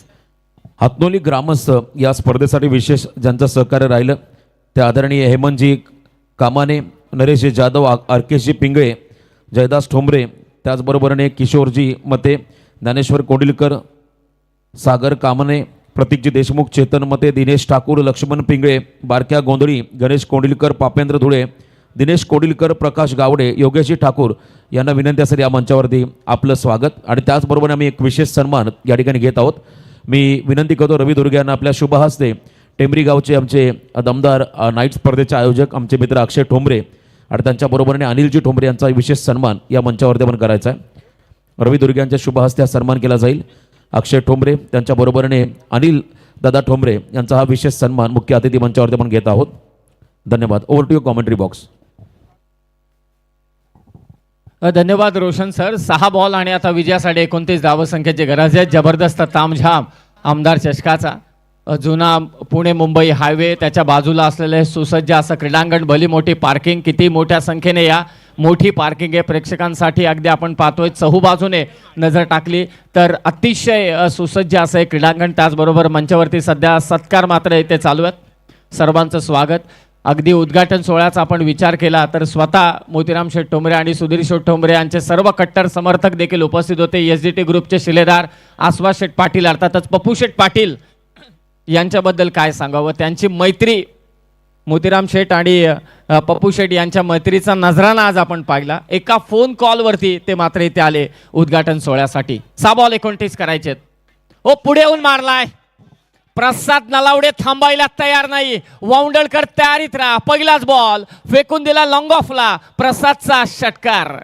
हातनोली ग्रामस्थ या स्पर्धेसाठी विशेष ज्यांचं सहकार्य राहिलं ते आदरणीय हेमंतजी कामाने, नरेशजी जाधव, अर्केशजी पिंगळे, जयदास ठोंबरे, त्याचबरोबरने किशोरजी मते, ज्ञानेश्वर कोंडिलकर, सागर कामने, प्रतीकजी देशमुख, चेतन मते, दिनेश ठाकूर, लक्ष्मण पिंगळे, बारक्या गोंधळी, गणेश कोंडिलकर, पापेंद्र धुळे, दिनेश कोंडिलकर, प्रकाश गावडे, योगेशजी ठाकूर यांना विनंती असेल या मंचावरती आपलं स्वागत. आणि त्याचबरोबर आम्ही एक विशेष सन्मान या ठिकाणी घेत आहोत. मी विनंती करतो रवी दुर्गे यांना आपल्या शुभ हस्ते टेंबरी गावचे आमचे दमदार नाईट स्पर्धेचे आयोजक आमचे मित्र अक्षय ठोंबरे आणि त्यांच्याबरोबरने अनिलजी ठोंबरे यांचा विशेष सन्मान या मंचावरती आपण करायचा आहे. रवी दुर्गे यांच्या शुभ हस्ते हा सन्मान केला जाईल. अक्षय ठोंबरे त्यांच्याबरोबरने अनिल दादा ठोंबरे यांचा हा विशेष सन्मान मुख्य अतिथी मंचावरती आपण घेत आहोत. धन्यवाद. Over to your commentary box. धन्यवाद रोशन सर. 6 बॉल आणि आता विजयासाठी 29 धावसंख्येची गरज आहे. जबरदस्त तामझाम आमदार चषकाचा. जुना पुणे मुंबई हायवे, त्याच्या बाजूला असलेले सुसज्ज असं क्रीडांगण, भली मोठी पार्किंग. किती मोठ्या संख्येने या मोठी पार्किंग आहे प्रेक्षकांसाठी. अगदी आपण पाहतोय चहूबाजूने नजर टाकली तर अतिशय सुसज्ज असं हे क्रीडांगण. त्याचबरोबर मंचावरती सध्या सत्कार मात्र इथे चालू आहेत. सर्वांचं स्वागत. अगदी उद्घाटन सोहळ्याचा आपण विचार केला तर स्वतः मोतीराम शेठ ठोंबरे आणि सुधीर शेठ ठोंबरे यांचे सर्व कट्टर समर्थक देखील उपस्थित होते. SDT ग्रुपचे शिलेदार आसवा शेठ पाटील, अर्थातच पप्पू शेठ पाटील यांच्याबद्दल काय सांगावं. त्यांची मैत्री, मोतीराम शेठ आणि पप्पू शेठ यांच्या मैत्रीचा नजराना आज आपण पाहिला. एका फोन कॉलवरती ते मात्र इथे आले उद्घाटन सोहळ्यासाठी. 6 बॉल 29 करायचे. ओ पुढे येऊन मारलाय. प्रसाद नलावडे थांबायला तयार नाही. वाउंडळकर तयारीत राहा. पहिलाच बॉल फेकून दिला लॉंग ऑफला. प्रसादचा षटकार.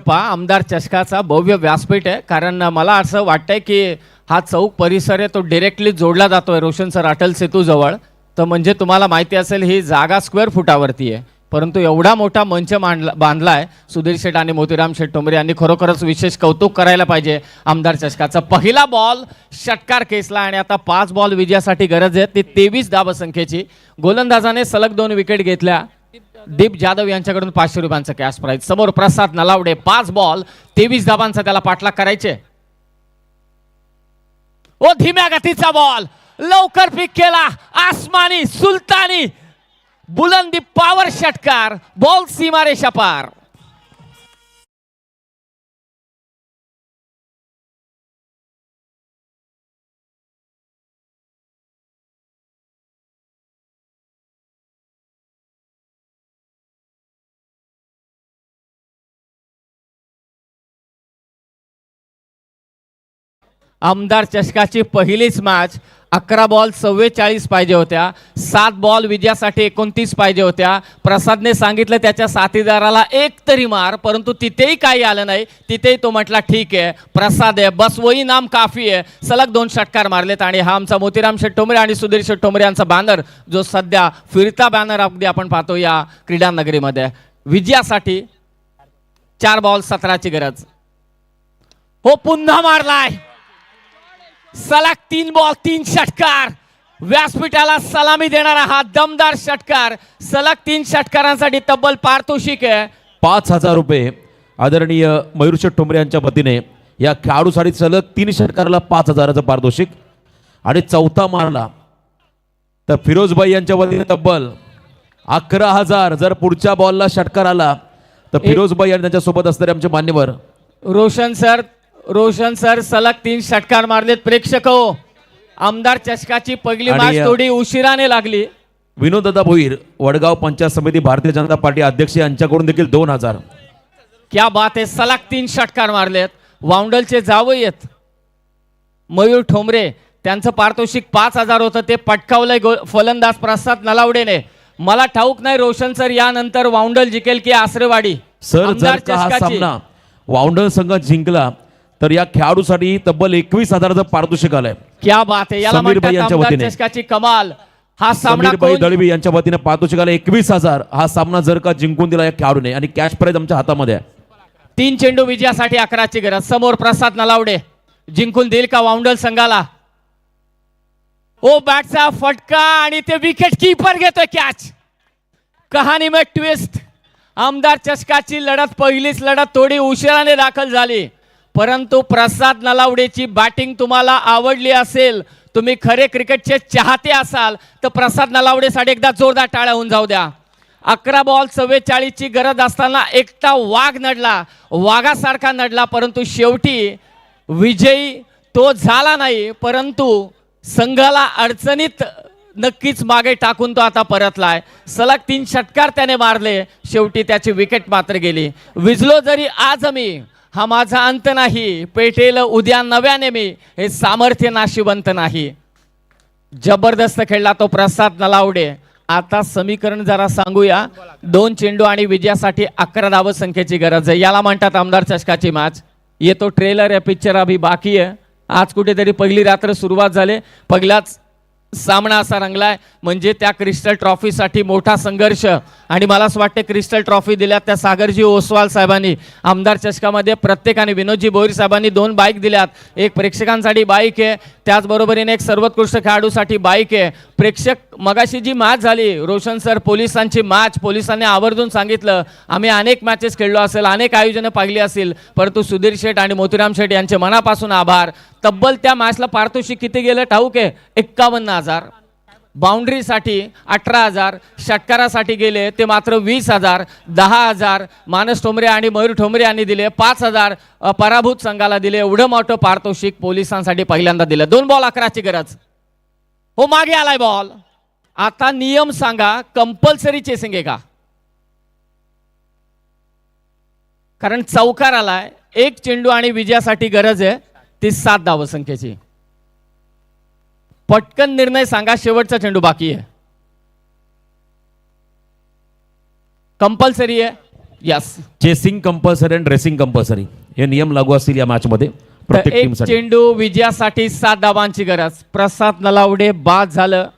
आमदार चषकाचा भव्य व्यासपीठ आहे. कारण मला असं वाटतंय की हा चौक परिसर आहे तो डायरेक्टली जोडला जातोय रोशन सर अटल सेतू जवळ. तर म्हणजे तुम्हाला माहिती असेल ही जागा स्क्वेअर फुटावरती आहे, परंतु एवढा मोठा मंच बांधलाय सुधीर शेठ आणि मोतीराम शेठ ठोंबरे यांनी. खरोखरच विशेष कौतुक करायला पाहिजे आमदार चषकाचा. पहिला बॉल षटकार खेचला आणि आता 5 बॉल विजयासाठी गरज आहे. ती 23 धावसंख्येची. गोलंदाजाने सलग 2 विकेट घेतल्या. दीप जाधव यांच्याकडून 500 रुपयांचं कॅश प्राइज. समोर प्रसाद नलावडे. 5 बॉल 23 धावांचा त्याला पाठलाग करायचे. ओ धीम्या गतीचा बॉल लवकर पिक केला. आसमानी सुलतानी बुलंदी पॉवर षटकार. बॉल सीमारेषा पार. आमदार चषकाची पहिलीच मॅच. 11 बॉल 44 पाहिजे होत्या, 7 बॉल विजयासाठी 29 पाहिजे होत्या. प्रसादने सांगितलं त्याच्या साथीदाराला एक तरी मार, परंतु तिथेही काही आलं नाही. तिथेही तो म्हटला ठीक आहे, प्रसाद आहे, बस वही नाम काफी आहे. सलग 2 षटकार मारलेत आणि हा आमचा मोतीराम शेठ ठोंबरे आणि सुधीर शेठ ठोंबरे यांचा बॅनर, जो सध्या फिरता बॅनर अगदी आपण पाहतो या क्रीडा नगरीमध्ये. विजयासाठी 4 बॉल 17ची गरज. हो, पुन्हा मारलाय. सलग 3 बॉल 3 षटकार. व्यासपीठाला सलामी देणारा हा दमदार षटकार. सलग 3 षटकारांसाठी तब्बल पारितोषिक आहे 5,000 रुपये आदरणीय मयूरशेठ ठोंबरे यांच्या वतीने. या खेळाडूसाठी सलग 3 षटकाराला 5,000चं पारितोषिक. आणि चौथा मारला तर फिरोजबाई यांच्या वतीने तब्बल 11,000. जर पुढच्या बॉलला षटकार आला तर फिरोजबाई आणि त्यांच्यासोबत असणारे आमचे मान्यवर रोशन सर सलग 3 षटकार मारलेत. प्रेक्षक हो, आमदार चषकाची पहिली आणि मॅच थोडी उशिराने लागली. विनोददादा भोईर वडगाव पंचायत समिती भारतीय जनता पार्टी अध्यक्ष यांच्याकडून देखील 2,000. क्या बात आहे. सलग 3 षटकार मारलेत. वाउंडलचे जावई आहेत मयूर ठोंबरे, त्यांचं पारितोषिक 5,000 होतं, ते पटकावलंय फलंदाज प्रसाद नलावडेने. मला ठाऊक नाही रोशन सर यानंतर वाउंडल जिंकेल की आसरेवाडी. सर, आमदार जर का हा चषकाची सामना वाउंडर संघ जिंकला तर या खेळाडूसाठी तब्बल 21,000चं पारितोषिक आलंय. क्या बात आहे. याला समीरबाई म्हणतात यांच्या आमदार वतीने. चषकाची कमाल. हा सामना समीरबाई कोण- दळवी यांच्या वतीने पारितोषिक आलं 21,000. हा सामना जर का जिंकून दिला या खेळाडूने आणि कॅश प्राइज आमच्या हातामध्ये आहे. 3 चेंडू विजयासाठी 11ची गरज. समोर प्रसाद नलावडे जिंकून देईल का वाउंडल संघाला? ओ, बॅटचा फटका आणि ते विकेट कीपर घेतोय कॅच. कहाणी में ट्विस्ट. आमदार चषकाची लढत, पहिलीच लढत थोडी उशिराने दाखल झाली, परंतु प्रसाद नलावडेची बॅटिंग तुम्हाला आवडली असेल, तुम्ही खरे क्रिकेटचे चाहते असाल तर प्रसाद नलावडेसाठी एकदा जोरदार टाळ्या होऊन जाऊ द्या. 11 बॉल 44ची गरज असताना एकटा वाघ नडला, वाघासारखा नडला, परंतु शेवटी विजयी तो झाला नाही, परंतु संघाला अडचणीत नक्कीच मागे टाकून तो आता परतलाय. सलग 3 षटकार त्याने मारले, शेवटी त्याची विकेट मात्र गेली. विजलो जरी आज मी, हा माझा अंत नाही, पेटेल उद्या नव्याने मी, हे सामर्थ्य नाशिवंत नाही. जबरदस्त खेळला तो प्रसाद नलावडे. आता समीकरण जरा सांगूया. 2 चेंडू आणि विजयासाठी 11 धावसंख्येची गरज आहे. याला म्हणतात आमदार चषकाची मॅच. ये तो ट्रेलर है, पिक्चर अभी बाकी है. आज कुठेतरी पहिली रात्र सुरुवात झाली. पहिलाच सामना असा रंगलाय, म्हणजे त्या क्रिस्टल ट्रॉफीसाठी मोठा संघर्ष. आणि मला असं वाटतं क्रिस्टल ट्रॉफी दिल्यात त्या सागरजी ओसवाल साहेबांनी. आमदार चषकामध्ये प्रत्येकाने, विनोदजी भोईर साहेबांनी 2 बाईक दिल्यात. एक प्रेक्षकांसाठी बाईक आहे, त्याचबरोबरीने एक सर्वोत्कृष्ट खेळाडूसाठी बाईक आहे. प्रेक्षक मगाशी जी मॅच झाली रोशन सर, पोलिसांची मॅच, पोलिसांनी आवर्जून सांगितलं आम्ही अनेक मॅचेस खेळलो असेल, अनेक आयोजनं पाहिली असतील, परंतु सुधीर शेठ आणि मोतीराम शेठ यांचे मनापासून आभार. तब्बल त्या मॅचला पारितोषिक किती गेलं ठाऊक आहे? 51,000. बाउंड्रीसाठी 18,000, षटकारासाठी गेले ते मात्र 20,000. 10,000 मानस ठोंबरे आणि मयूर ठोंबरे यांनी दिले. 5,000 पराभूत संघाला दिले. एवढं मोठं पारितोषिक पोलिसांसाठी पहिल्यांदा दिलं. 2 बॉल 11ची गरज. हो, मागे आलाय बॉल. आता नियम सांगा, कंपल्सरी चेसिंग आहे का? कारण चौकार आलाय. 1 चेंडू आणि विजयासाठी गरज आहे ती 7 धावसंख्येची. पटकन निर्णय सांगा, शेवटचा चेंडू बाकी आहे. कंपल्सरी आहे? यस. चेसिंग कंपल्सरी आणि ड्रेसिंग कंपल्सरी हे नियम लागू असतील या मॅच मध्ये तर प्रत्येक 1 टीमसाठी. चेंडू विजयासाठी 7 धावांची गरज. प्रसाद नलावडे बाद झालं,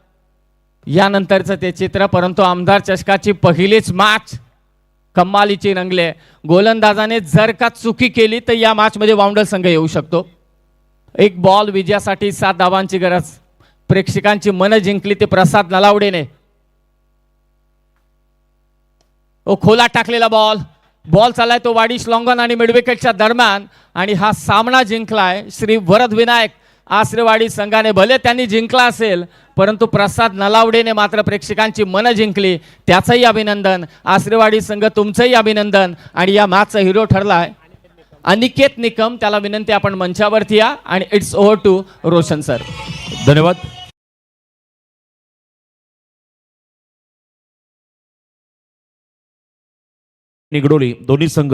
यानंतरचं ते चित्र. परंतु आमदार चषकाची पहिलीच मॅच कमालीची रंगले. गोलंदाजाने जर का चुकी केली तर या मॅच मध्ये वाउंडर संघ येऊ शकतो. 1 बॉल विजयासाठी 7 धावांची गरज. प्रेक्षकांची मन जिंकली ते प्रसाद नलावडेने. खोला टाकलेला बॉल चाललाय तो वाडिश लॉंगॉन आणि मिडविकेटच्या दरम्यान, आणि हा सामना जिंकलाय श्री वरद विनायक आसरेवाडी संघाने. भले त्यांनी जिंकला असेल, परंतु प्रसाद नलावडेने मात्र प्रेक्षकांची मन जिंकली. त्याचंही अभिनंदन. आसरेवाडी संघ तुमचंही अभिनंदन. आणि या मॅचचा हिरो ठरलाय अनिकेत निकम. त्याला विनंती आपण मंचावरती या. आणि it's over to Roshan sir. धन्यवाद. निगडोली दोन्ही संघ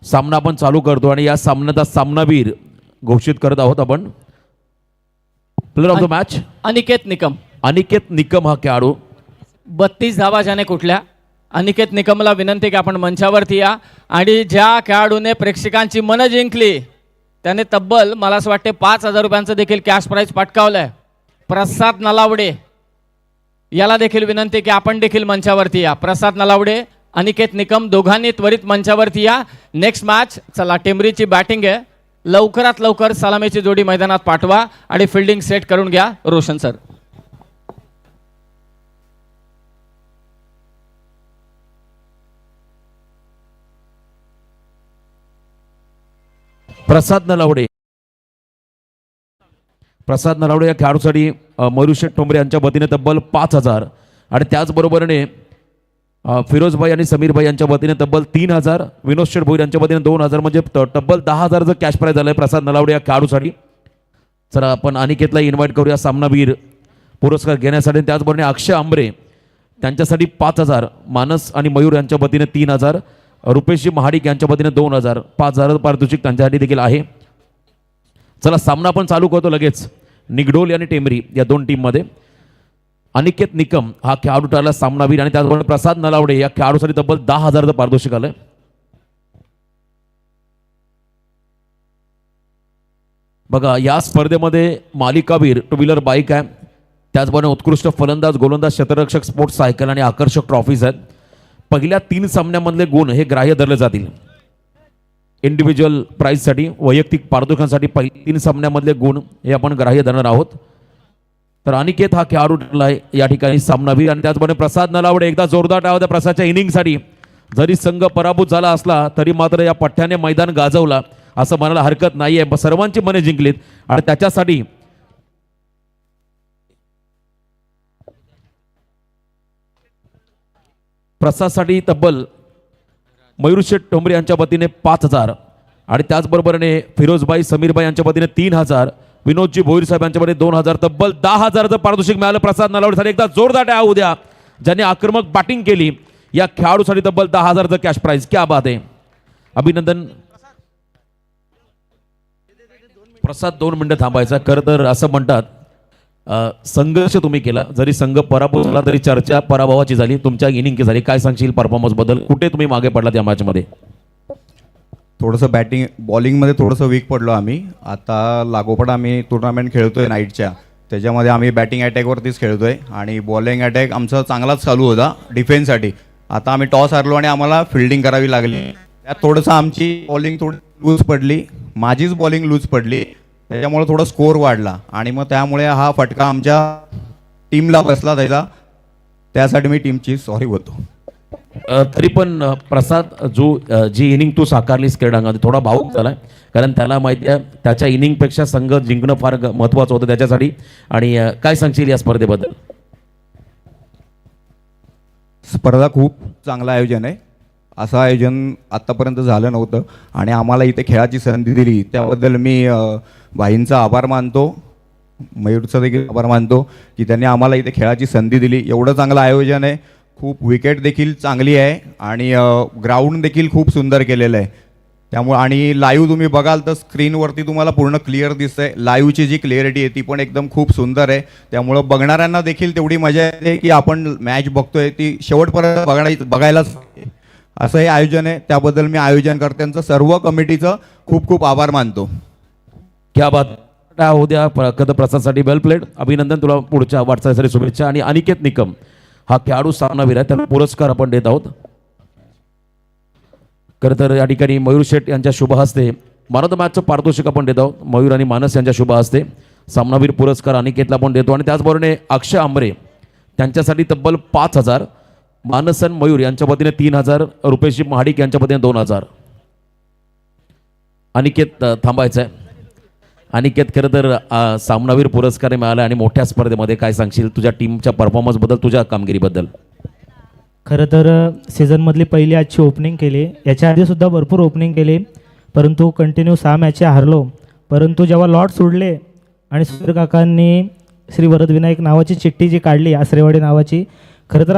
सामना आपण चालू करतो आणि या सामन्याचा सामनावीर घोषित करत आहोत आपण. Player of the match Aniket Nikam. Aniket Nikam हा खेळाडू. 32 धावा ज्याने कुठल्या. अनिकेत निकमला विनंती की आपण मंचावरती या. आणि ज्या खेळाडूने प्रेक्षकांची मनं जिंकली त्याने तब्बल मला असं वाटते 5,000 रुपयांचं देखील कॅश प्राईज पटकावलंय. प्रसाद नलावडे याला देखील विनंती की आपण देखील मंचावरती या. प्रसाद नलावडे, अनिकेत निकम दोघांनी त्वरित मंचावरती या. Next match. चला, टेंबरीची बॅटिंग आहे. लवकरात लवकर सलामीची जोडी मैदानात पाठवा आणि फिल्डिंग सेट करून घ्या. रोशन सर. प्रसाद नलावडे. प्रसाद नलावडे या खेळाडूसाठी मयुरशेठ ठोंबरे यांच्या वतीने तब्बल 5,000 आणि त्याचबरोबरीने फिरोजभाई आणि समीरभाई यांच्या वतीने तब्बल 3,000, विनोद शेठ भोईर यांच्या वतीने 2,000 म्हणजे तब्बल 10,000चं कॅश प्राईज झालंय प्रसाद नलावडे या खेळाडूसाठी. चला आपण अनिकेतला इन्व्हाइट करूया सामनावीर पुरस्कार घेण्यासाठी. त्याचबरोबर अक्षय आंबरे त्यांच्यासाठी 5,000, मानस आणि मयूर यांच्या वतीने 3,000, रुपेशजी महाडिक यांच्या वतीने 2,000, 5,000 पारितोषिक त्यांच्यासाठी देखील आहे. चला सामना आपण चालू करतो लगेच. निगडोल आणि टेंबरी या दोन टीममध्ये. अनिकेत निकम हा खेळाडू ठरला सामनावीर आणि त्याचबरोबर प्रसाद नलावडे या खेळाडूसाठी तब्बल 10,000चं पारितोषिक आलंय. बघा या स्पर्धेमध्ये मालिकावीर टू व्हीलर बाईक आहे. त्याचबरोबर उत्कृष्ट फलंदाज, गोलंदाज, क्षेत्ररक्षक, स्पोर्ट्स सायकल आणि आकर्षक ट्रॉफीज आहेत. पहिल्या 3 सामन्यामधले गुण हे ग्राह्य धरले जातील. इंडिव्हिज्युअल प्राईजसाठी, वैयक्तिक पारितोषिकांसाठी पहिल्या 3 सामन्यामधले गुण हे आपण ग्राह्य धरणार आहोत. तर अनिकेत हा खेळाडू ठरलाय या ठिकाणी सामनावीर आणि त्याचबरोबर प्रसाद नलावडे. एकदा जोरदार टाळ्या होत्या प्रसादच्या इनिंगसाठी. जरी संघ पराभूत झाला असला तरी मात्र या पठ्ठ्याने मैदान गाजवला असं म्हणायला हरकत नाहीये. सर्वांची मने जिंकलीत आणि त्याच्यासाठी प्रसादसाठी तब्बल मयूरशेठ ठोंबरे यांच्या वतीने 5,000 आणि त्याचबरोबरने फिरोजभाई समीरभाई यांच्या वतीने 3,000, विनोदजी भोईर साहेब यांच्या वतीने 2,000, तब्बल 10,000चं पारितोषिक मिळालं प्रसाद नलावडेसाठी. एकदा जोरदार टाळ्या होऊ द्या ज्यांनी आक्रमक बॅटिंग केली या खेळाडूसाठी. तब्बल 10,000चं कॅश प्राइज. क्या बात आहे, अभिनंदन. प्रसाद 2 मिनिटं थांबायचा. खरं तर असं म्हणतात संघर्ष तुम्ही केला, जरी संघ पराभूत झाला तरी चर्चा पराभवाची झाली, तुमच्या इनिंग झाली. काय सांगशील परफॉर्मन्स बद्दल? कुठे तुम्ही मागे पडलात या मॅचमध्ये? थोडंसं बॉलिंगमध्ये थोडंसं वीक पडलो आम्ही. आता लागोपाठ आम्ही टुर्नामेंट खेळतोय नाईटच्या, त्याच्यामध्ये आम्ही बॅटिंग अटॅकवरतीच खेळतोय आणि बॉलिंग अटॅक आमचा चांगलाच चालू होता डिफेन्ससाठी. आता आम्ही टॉस हारलो आणि आम्हाला फिल्डिंग करावी लागली. त्यात थोडंसं आमची बॉलिंग थोडी लूज पडली, माझीच बॉलिंग लूज पडली, त्याच्यामुळे थोडा स्कोअर वाढला आणि मग त्यामुळे हा फटका आमच्या टीमला बसला त्याचा. त्यासाठी मी टीमची सॉरी बोलतो. तरी पण प्रसाद जी इनिंग तू साकारलीस क्रीडांगणात थोडा भावूक झालाय, कारण त्याला माहिती आहे त्याच्या इनिंगपेक्षा संघ जिंकणं फार महत्त्वाचं होतं त्याच्यासाठी. आणि काय सांगशील या स्पर्धेबद्दल? स्पर्धा खूप चांगलं आयोजन आहे. असं आयोजन आत्तापर्यंत झालं नव्हतं आणि आम्हाला इथे खेळाची संधी दिली त्याबद्दल मी भाईंचा आभार मानतो, मयूरचा देखील आभार मानतो की त्यांनी आम्हाला इथे खेळाची संधी दिली. एवढं चांगलं आयोजन आहे. खूप विकेट देखील चांगली आहे आणि ग्राउंड देखील खूप सुंदर केलेलं आहे. त्यामुळे आणि लाईव्ह तुम्ही बघाल तर स्क्रीनवरती तुम्हाला पूर्ण क्लिअर दिसतंय. लाईव्हची जी क्लिअरिटी आहे ती पण एकदम खूप सुंदर आहे. त्यामुळं बघणाऱ्यांना देखील तेवढी मजा येते की आपण मॅच बघतोय ती शेवटपर्यंत बघायलाच. असं हे आयोजन आहे, त्याबद्दल मी आयोजनकर्त्यांचं सर्व कमिटीचं खूप खूप आभार मानतो. क्या बात. उद्या प्रसादसाठी वेल प्लेड. अभिनंदन, तुला पुढच्या वाटचालीसाठी शुभेच्छा. आणि अनिकेत निकम हा खेळाडू सामनावीर आहे, त्याला पुरस्कार आपण देत आहोत. खरं तर या ठिकाणी मयूर शेठ यांच्या शुभ हस्ते मॅन ऑफ द मॅचचं पारितोषिक आपण देत आहोत. मयूर आणि मानस यांच्या शुभ हस्ते सामनावीर पुरस्कार अनिकेतला आपण देतो. आणि त्याचबरोबर अक्षय आंबरे त्यांच्यासाठी तब्बल 5,000, मानस आणि मयूर यांच्या वतीने 3,000, रुपेशजी महाडिक यांच्या वतीने 2,000. अनिकेत थांबायचं आहे. अनिकेत खरं तर सामनावीर पुरस्कार मिळाला आणि मोठ्या स्पर्धेमध्ये काय सांगशील तुझ्या टीमच्या परफॉर्मन्सबद्दल, तुझ्या कामगिरीबद्दल? खरं तर सीझनमधली पहिली आजची ओपनिंग केली, याच्या आधीसुद्धा भरपूर ओपनिंग केली, परंतु कंटिन्यू 6 मॅचेस हारलो. परंतु जेव्हा लॉट सोडले आणि सुधीर काकांनी श्री वरदविनायक नावाची चिठ्ठी जी काढली, आसरेवाडी नावाची, खरं तर